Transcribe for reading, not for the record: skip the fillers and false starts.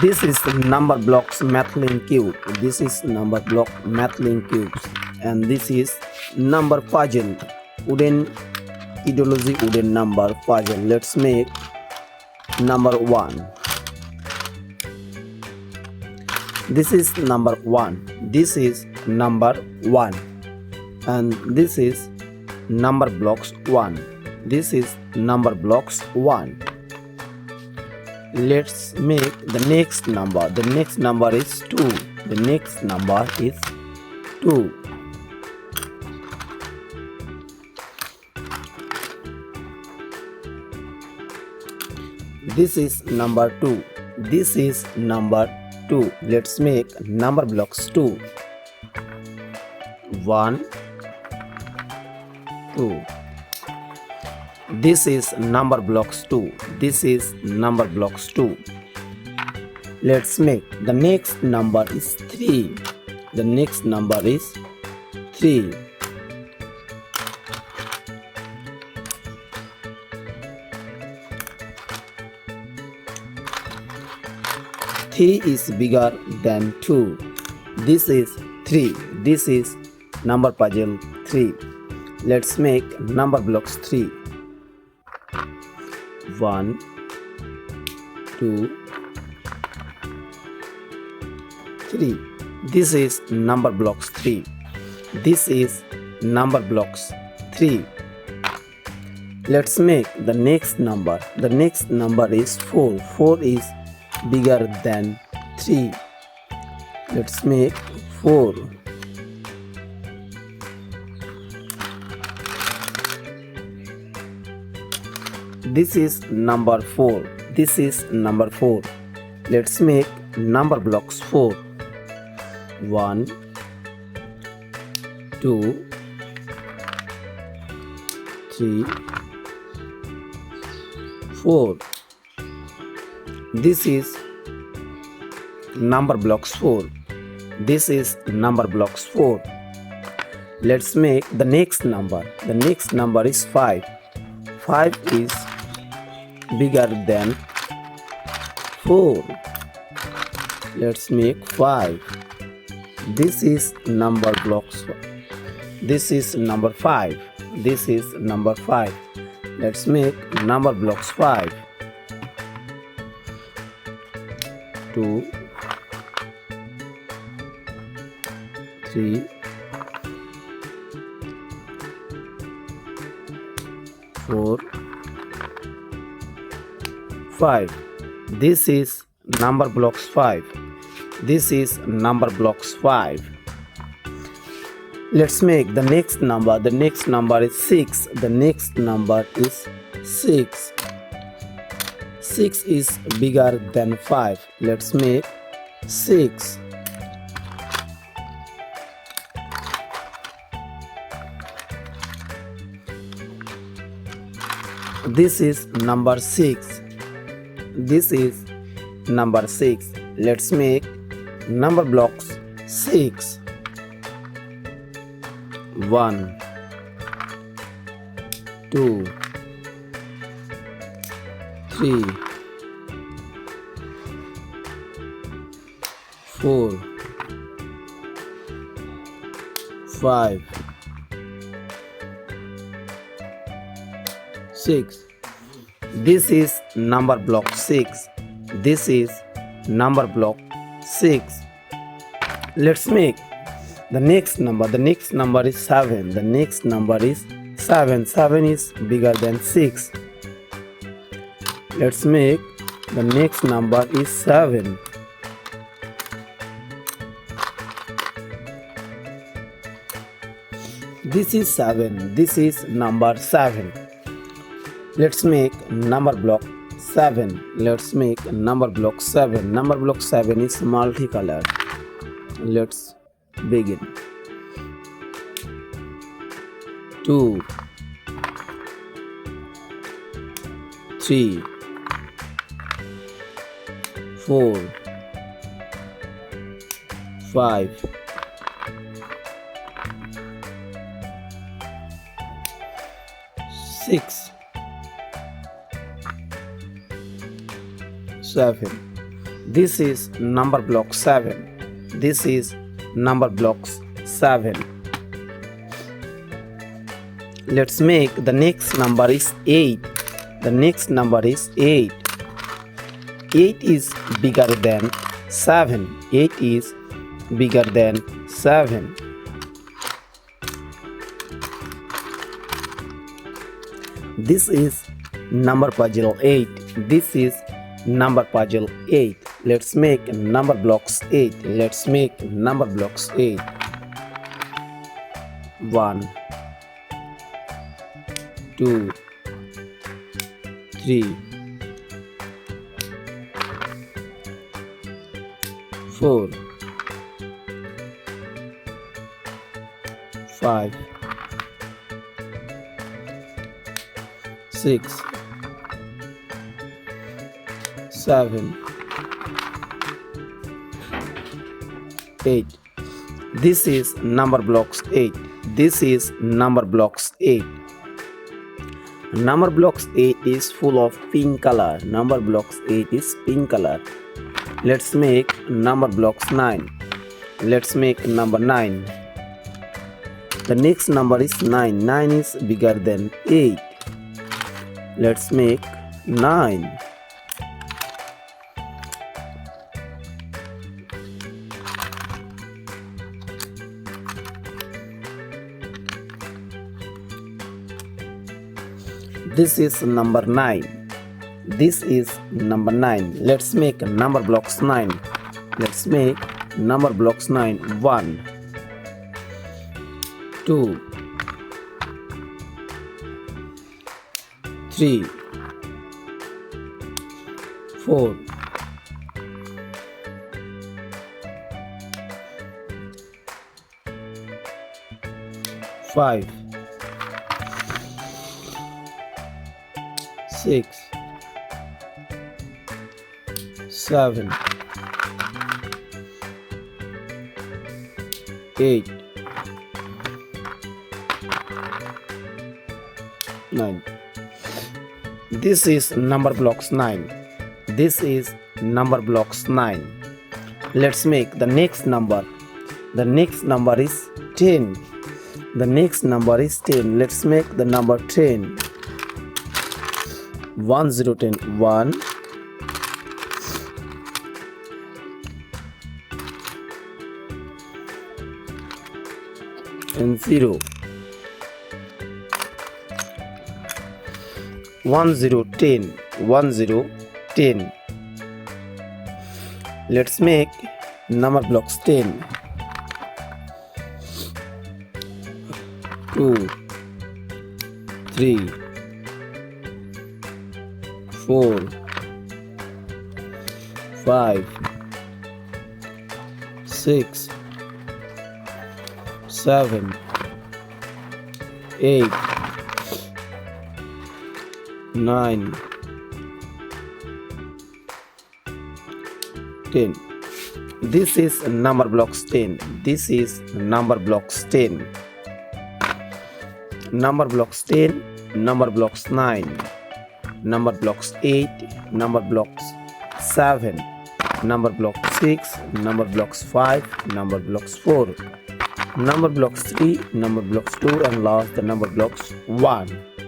This is Numberblocks Mathling Cube. This is Numberblock Mathling Cubes. And this is number puzzle. Wooden ideology wooden number puzzle. Let's make number 1. This is number 1. This is number 1. And this is Numberblocks 1. This is Numberblocks 1. Let's make the next number. The next number is 2. The next number is 2. This is number 2. This is number 2. Let's make Numberblocks 2. 1, 2. This is Numberblocks 2. This is Numberblocks 2. Let's make the next number is 3. The next number is 3. Three is bigger than 2. This is 3. This is number puzzle 3. Let's make Numberblocks 3. 1, 2, 3. This is Numberblocks 3. This is Numberblocks 3. Let's make the next number. The next number is 4. 4 is bigger than 3. Let's make 4. This is number 4. This is number 4. Let's make Numberblocks 4. 1, 2, 3, 4. This is Numberblocks 4. This is Numberblocks 4. Let's make the next number. The next number is 5. 5 is bigger than 4. Let's make 5. This is Numberblocks. This is number 5. This is number 5. Let's make Numberblocks 5. 2, 3, 4, 5. This is Numberblocks 5. This is Numberblocks 5. Let's make the next number. The next number is 6. The next number is 6. 6 is bigger than 5. Let's make 6. This is number 6. This is number 6. Let's make Numberblocks 6. 1, 2, 3, 4, 5, 6. This is Numberblock 6. This is Numberblock 6. Let's make the next number. The next number is 7. The next number is 7. 7 is bigger than 6. Let's make the next number is 7. This is 7. This is number 7. Let's make Numberblock 7. Let's make Numberblock 7. Numberblock 7 is multicolored. Let's begin. 2, 3, 4, 5, 6, 7. This is number block 7. This is number blocks 7. Let's make the next number is 8. The next number is 8. 8 is bigger than 7. 8 is bigger than 7. This is number puzzle 8. This is number puzzle 8. Let's make number blocks 8. Let's make number blocks 8. 1 2 3 4 5 6 7 8. This is number blocks 8. This is number blocks 8. Number blocks 8 is full of pink color. Number blocks 8 is pink color. Let's make number blocks 9. Let's make number 9. The next number is 9. 9 is bigger than 8. Let's make 9. This is number 9. This is number 9. Let's make number blocks 9. Let's make number blocks 9. 1 2 3 4 5 6 7 8 9. This is number blocks 9. This is number blocks 9. Let's make the next number. The next number is 10. The next number is 10. Let's make the number 10. 1 0 10 1 and 0 1 0 10 1 0 10. Let's make number blocks 10. 2 3 4 5 6 7 8 9 10. This is number blocks 10. This is number blocks 10. Number blocks 10, number blocks 9, number blocks 8, number blocks 7, number block 6, number blocks 5, number blocks 4, number blocks 3, number blocks 2, and last the number blocks 1.